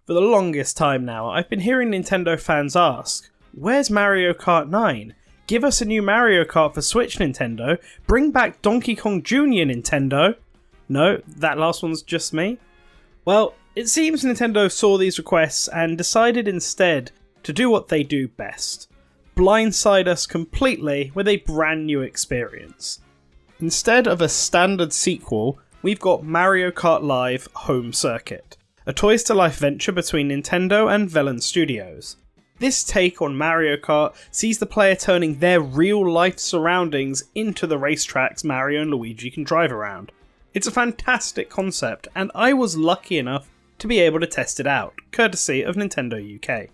For the longest time now, I've been hearing Nintendo fans ask, where's Mario Kart 9? Give us a new Mario Kart for Switch, Nintendo. Bring back Donkey Kong Jr., Nintendo. No, that last one's just me? Well, it seems Nintendo saw these requests and decided instead to do what they do best. Blindside us completely with a brand new experience. Instead of a standard sequel, we've got Mario Kart Live Home Circuit, a Toys to Life venture between Nintendo and Velan Studios. This take on Mario Kart sees the player turning their real-life surroundings into the racetracks Mario and Luigi can drive around. It's a fantastic concept, and I was lucky enough to be able to test it out, courtesy of Nintendo UK.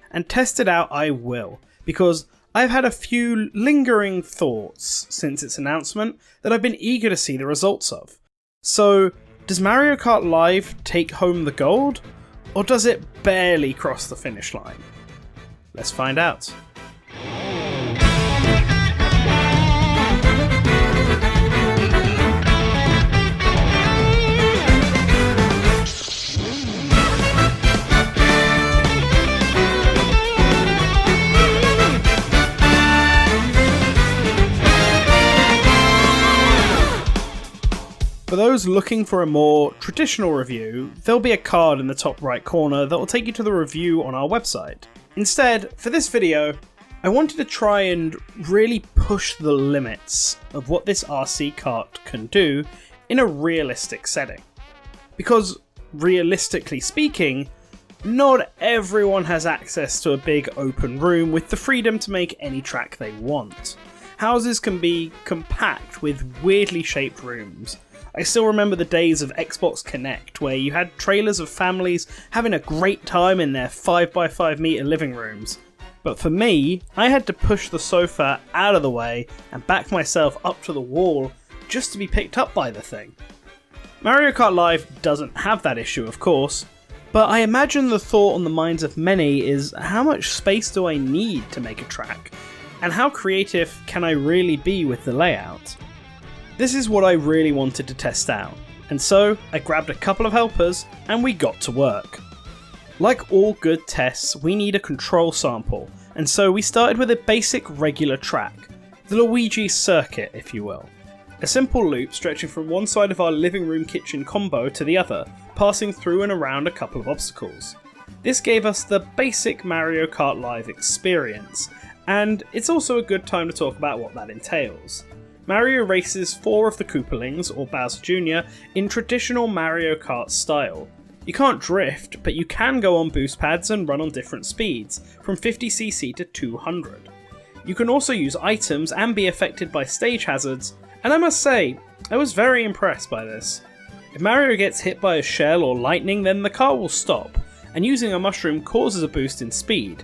And test it out I will, because I've had a few lingering thoughts since its announcement that I've been eager to see the results of. So, does Mario Kart Live take home the gold, or does it barely cross the finish line? Let's find out. For those looking for a more traditional review, there'll be a card in the top right corner that will take you to the review on our website. Instead, for this video, I wanted to try and really push the limits of what this RC kart can do in a realistic setting. Because, realistically speaking, not everyone has access to a big open room with the freedom to make any track they want. Houses can be compact with weirdly shaped rooms. I still remember the days of Xbox Connect, where you had trailers of families having a great time in their 5x5 meter living rooms. But for me, I had to push the sofa out of the way and back myself up to the wall just to be picked up by the thing. Mario Kart Live doesn't have that issue, of course, but I imagine the thought on the minds of many is, how much space do I need to make a track? And how creative can I really be with the layout? This is what I really wanted to test out, and so I grabbed a couple of helpers and we got to work. Like all good tests, we need a control sample, and so we started with a basic regular track, the Luigi circuit if you will. A simple loop stretching from one side of our living room kitchen combo to the other, passing through and around a couple of obstacles. This gave us the basic Mario Kart Live experience, and it's also a good time to talk about what that entails. Mario races 4 of the Koopalings, or Bowser Jr., in traditional Mario Kart style. You can't drift, but you can go on boost pads and run on different speeds, from 50cc to 200. You can also use items and be affected by stage hazards, and I must say, I was very impressed by this. If Mario gets hit by a shell or lightning, then the car will stop, and using a mushroom causes a boost in speed.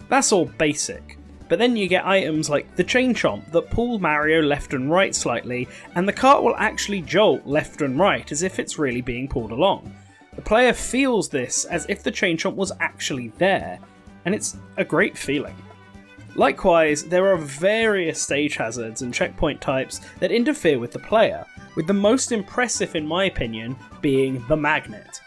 That's all basic. But then you get items like the Chain Chomp that pull Mario left and right slightly, and the cart will actually jolt left and right as if it's really being pulled along. The player feels this as if the Chain Chomp was actually there, and it's a great feeling. Likewise, there are various stage hazards and checkpoint types that interfere with the player, with the most impressive in my opinion being the magnet.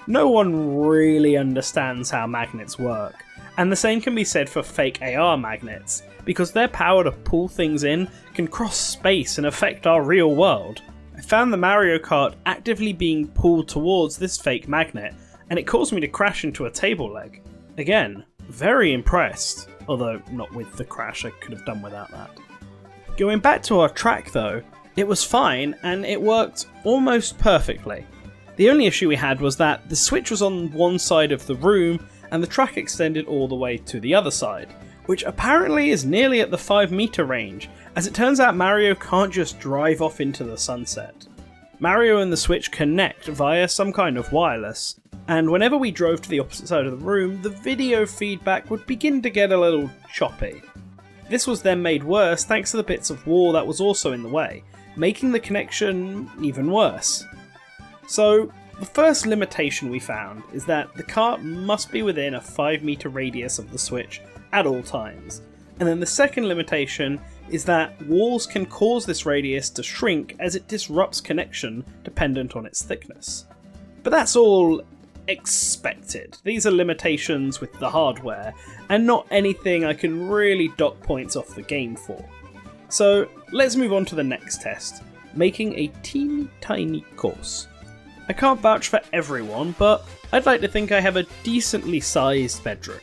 No one really understands how magnets work. And the same can be said for fake AR magnets, because their power to pull things in can cross space and affect our real world. I found the Mario Kart actively being pulled towards this fake magnet, and it caused me to crash into a table leg. Again, very impressed, although not with the crash, I could have done without that. Going back to our track though, it was fine and it worked almost perfectly. The only issue we had was that the switch was on one side of the room and the track extended all the way to the other side, which apparently is nearly at the 5 meter range, as it turns out Mario can't just drive off into the sunset. Mario and the Switch connect via some kind of wireless, and whenever we drove to the opposite side of the room, the video feedback would begin to get a little choppy. This was then made worse thanks to the bits of wall that was also in the way, making the connection even worse. So, the first limitation we found is that the cart must be within a 5 meter radius of the Switch at all times. And then the second limitation is that walls can cause this radius to shrink as it disrupts connection dependent on its thickness. But that's all expected. These are limitations with the hardware, and not anything I can really dock points off the game for. So let's move on to the next test, making a teeny tiny course. I can't vouch for everyone, but I'd like to think I have a decently sized bedroom.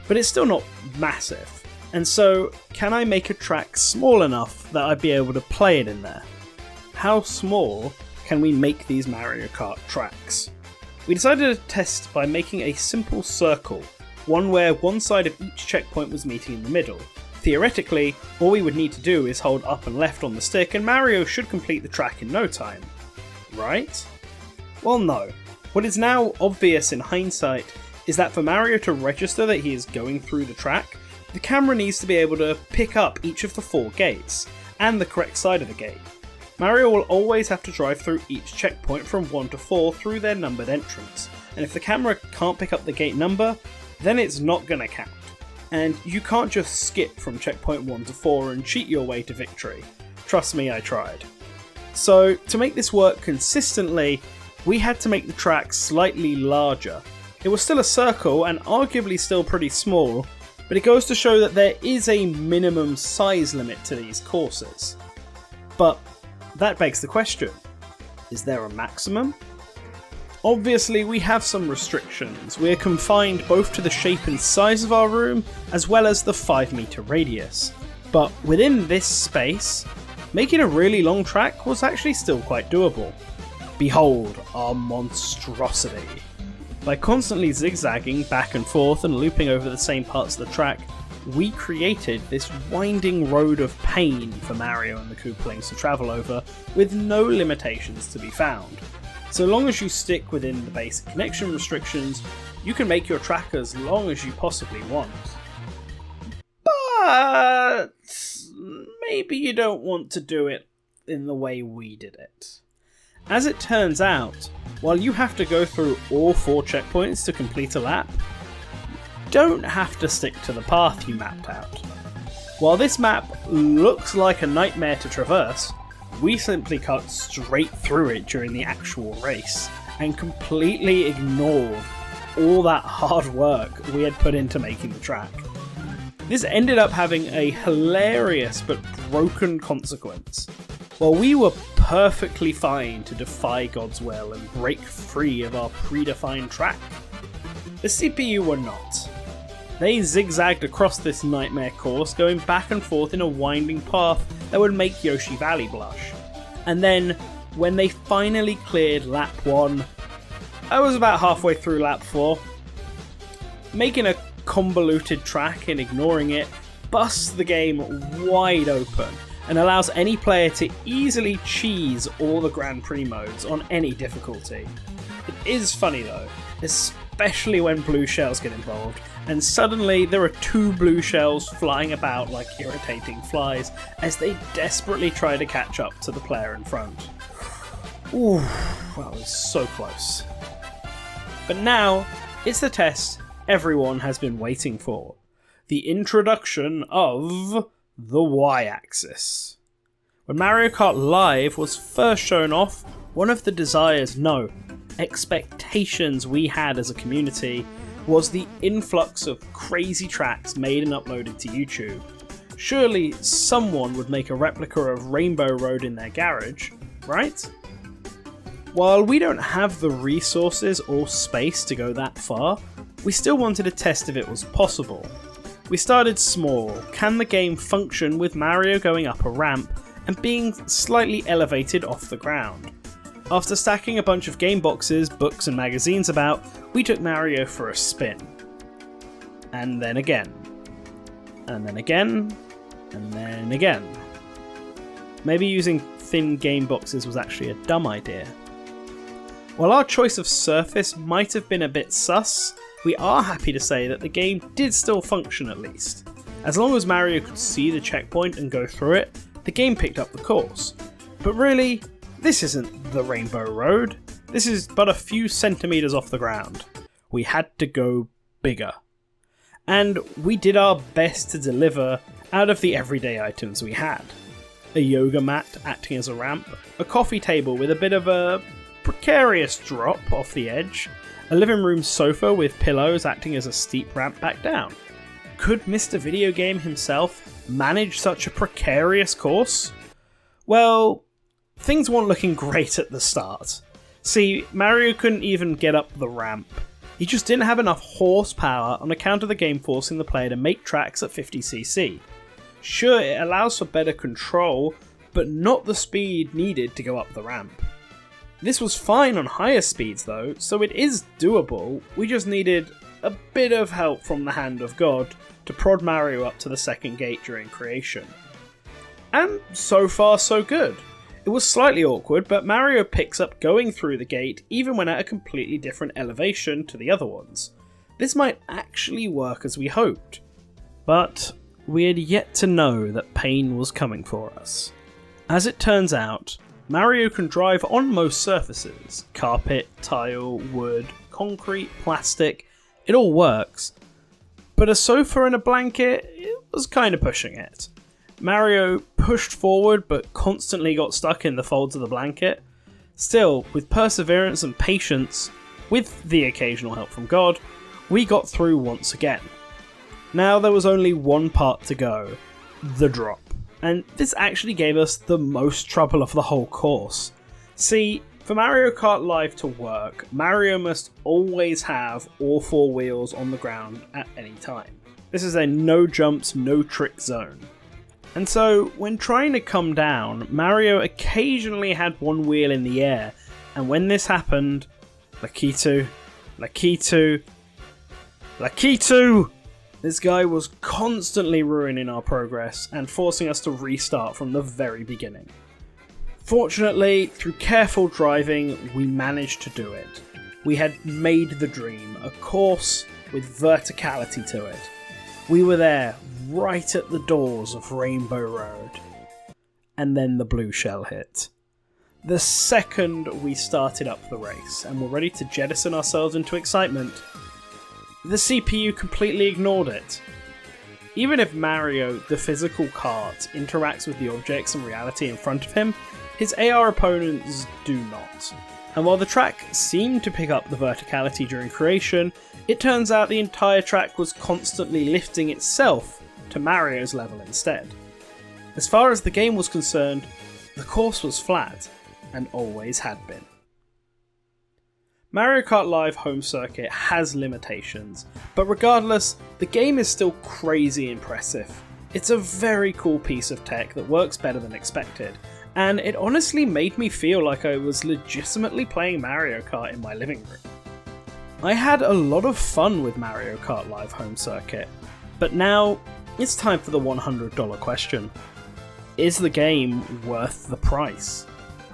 But it's still not massive, and so can I make a track small enough that I'd be able to play it in there? How small can we make these Mario Kart tracks? We decided to test by making a simple circle, one where one side of each checkpoint was meeting in the middle. Theoretically, all we would need to do is hold up and left on the stick and Mario should complete the track in no time. Right? Well, no. What is now obvious in hindsight is that for Mario to register that he is going through the track, the camera needs to be able to pick up each of the 4 gates, and the correct side of the gate. Mario will always have to drive through each checkpoint from 1 to 4 through their numbered entrance, and if the camera can't pick up the gate number, then it's not going to count. And you can't just skip from checkpoint 1 to 4 and cheat your way to victory. Trust me, I tried. So, to make this work consistently, we had to make the track slightly larger. It was still a circle and arguably still pretty small, but it goes to show that there is a minimum size limit to these courses. But that begs the question, is there a maximum? Obviously we have some restrictions. We're confined both to the shape and size of our room, as well as the 5-meter radius. But within this space, making a really long track was actually still quite doable. Behold our monstrosity. By constantly zigzagging back and forth and looping over the same parts of the track, we created this winding road of pain for Mario and the Koopalings to travel over, with no limitations to be found. So long as you stick within the basic connection restrictions, you can make your track as long as you possibly want. But maybe you don't want to do it in the way we did it. As it turns out, while you have to go through all 4 checkpoints to complete a lap, you don't have to stick to the path you mapped out. While this map looks like a nightmare to traverse, we simply cut straight through it during the actual race, and completely ignored all that hard work we had put into making the track. This ended up having a hilarious but broken consequence. While we were perfectly fine to defy God's will and break free of our predefined track, the CPU were not. They zigzagged across this nightmare course, going back and forth in a winding path that would make Yoshi Valley blush. And then, when they finally cleared lap 1, I was about halfway through lap 4. Making a convoluted track and ignoring it busts the game wide open and allows any player to easily cheese all the Grand Prix modes on any difficulty. It is funny though, especially when blue shells get involved, and suddenly there are 2 blue shells flying about like irritating flies as they desperately try to catch up to the player in front. Ooh, that was so close. But now, it's the test everyone has been waiting for. The introduction of the Y-axis. When Mario Kart Live was first shown off, one of the desires, no, expectations we had as a community was the influx of crazy tracks made and uploaded to YouTube. Surely someone would make a replica of Rainbow Road in their garage, right? While we don't have the resources or space to go that far, we still wanted to test if it was possible. We started small. Can the game function with Mario going up a ramp and being slightly elevated off the ground? After stacking a bunch of game boxes, books and magazines about, we took Mario for a spin. And then again. And then again. And then again. Maybe using thin game boxes was actually a dumb idea. While our choice of surface might have been a bit sus, we are happy to say that the game did still function at least. As long as Mario could see the checkpoint and go through it, the game picked up the course. But really, this isn't the Rainbow Road. This is but a few centimetres off the ground. We had to go bigger. And we did our best to deliver out of the everyday items we had. A yoga mat acting as a ramp, a coffee table with a bit of a precarious drop off the edge, a living room sofa with pillows acting as a steep ramp back down. Could Mr. Video Game himself manage such a precarious course? Well, things weren't looking great at the start. See, Mario couldn't even get up the ramp. He just didn't have enough horsepower on account of the game forcing the player to make tracks at 50cc. Sure, it allows for better control, but not the speed needed to go up the ramp. This was fine on higher speeds though, so it is doable. We just needed a bit of help from the hand of God to prod Mario up to the second gate during creation. And so far so good. It was slightly awkward, but Mario picks up going through the gate even when at a completely different elevation to the other ones. This might actually work as we hoped, but we had yet to know that pain was coming for us. As it turns out, Mario can drive on most surfaces. Carpet, tile, wood, concrete, plastic, it all works. But a sofa and a blanket, it was kind of pushing it. Mario pushed forward but constantly got stuck in the folds of the blanket. Still, with perseverance and patience, with the occasional help from God, we got through once again. Now there was only one part to go, the drop. And this actually gave us the most trouble of the whole course. See, for Mario Kart Live to work, Mario must always have all four wheels on the ground at any time. This is a no jumps, no trick zone. And so, when trying to come down, Mario occasionally had one wheel in the air, and when this happened, Lakitu, this guy was constantly ruining our progress and forcing us to restart from the very beginning. Fortunately, through careful driving, we managed to do it. We had made the dream, a course with verticality to it. We were there, right at the doors of Rainbow Road. And then the blue shell hit. The second we started up the race and were ready to jettison ourselves into excitement, the CPU completely ignored it. Even if Mario, the physical cart, interacts with the objects and reality in front of him, his AR opponents do not. And while the track seemed to pick up the verticality during creation, it turns out the entire track was constantly lifting itself to Mario's level instead. As far as the game was concerned, the course was flat, and always had been. Mario Kart Live Home Circuit has limitations, but regardless, the game is still crazy impressive. It's a very cool piece of tech that works better than expected, and it honestly made me feel like I was legitimately playing Mario Kart in my living room. I had a lot of fun with Mario Kart Live Home Circuit, but now it's time for the $100 question. Is the game worth the price?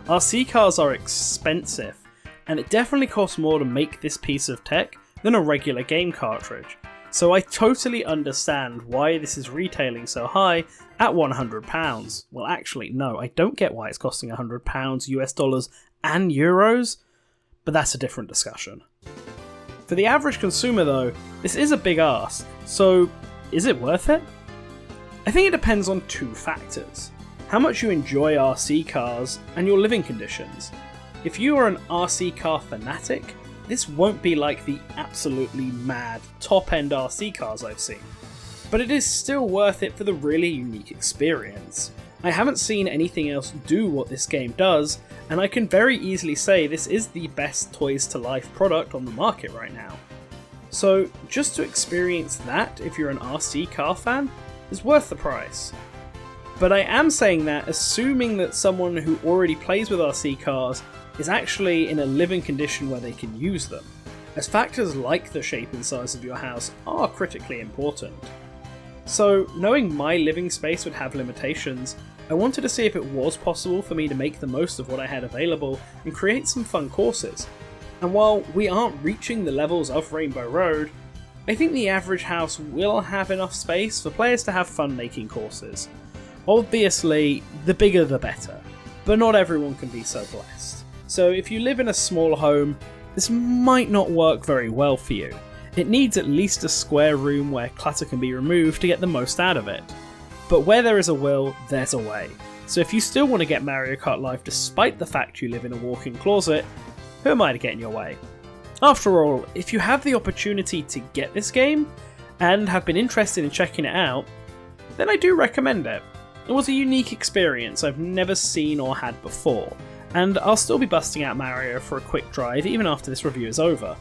RC cars are expensive, and it definitely costs more to make this piece of tech than a regular game cartridge, so I totally understand why this is retailing so high at £100. Well, actually, no, I don't get why it's costing £100 US dollars and euros, but that's a different discussion. For the average consumer though, this is a big ask, so is it worth it? I think it depends on two factors: how much you enjoy RC cars and your living conditions. If you are an RC car fanatic, this won't be like the absolutely mad top-end RC cars I've seen, but it is still worth it for the really unique experience. I haven't seen anything else do what this game does, and I can very easily say this is the best Toys to Life product on the market right now. So just to experience that, if you're an RC car fan, is worth the price. But I am saying that assuming that someone who already plays with RC cars is actually in a living condition where they can use them, as factors like the shape and size of your house are critically important. So, knowing my living space would have limitations, I wanted to see if it was possible for me to make the most of what I had available and create some fun courses. And while we aren't reaching the levels of Rainbow Road, I think the average house will have enough space for players to have fun making courses. Obviously, the bigger the better, but not everyone can be so blessed. So if you live in a small home, this might not work very well for you. It needs at least a square room where clutter can be removed to get the most out of it. But where there is a will, there's a way. So if you still want to get Mario Kart Live despite the fact you live in a walk-in closet, who am I to get in your way? After all, if you have the opportunity to get this game, and have been interested in checking it out, then I do recommend it. It was a unique experience I've never seen or had before, and I'll still be busting out Mario for a quick drive even after this review is over.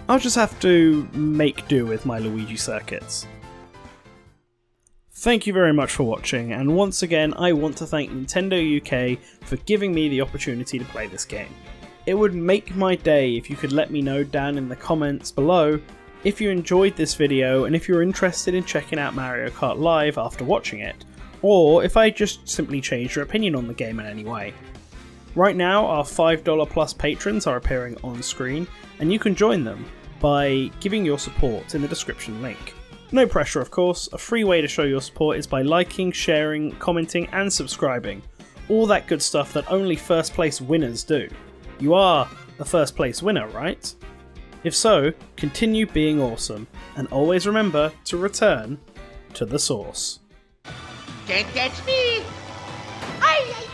I'll just have to make do with my Luigi circuits. Thank you very much for watching, and once again I want to thank Nintendo UK for giving me the opportunity to play this game. It would make my day if you could let me know down in the comments below if you enjoyed this video and if you're interested in checking out Mario Kart Live after watching it, or if I just simply changed your opinion on the game in any way. Right now our $5 plus patrons are appearing on screen, and you can join them by giving your support in the description link. No pressure of course, a free way to show your support is by liking, sharing, commenting and subscribing. All that good stuff that only first place winners do. You are the first place winner, right? If so, continue being awesome, and always remember to return to the source. Can't catch me! Ay, ay,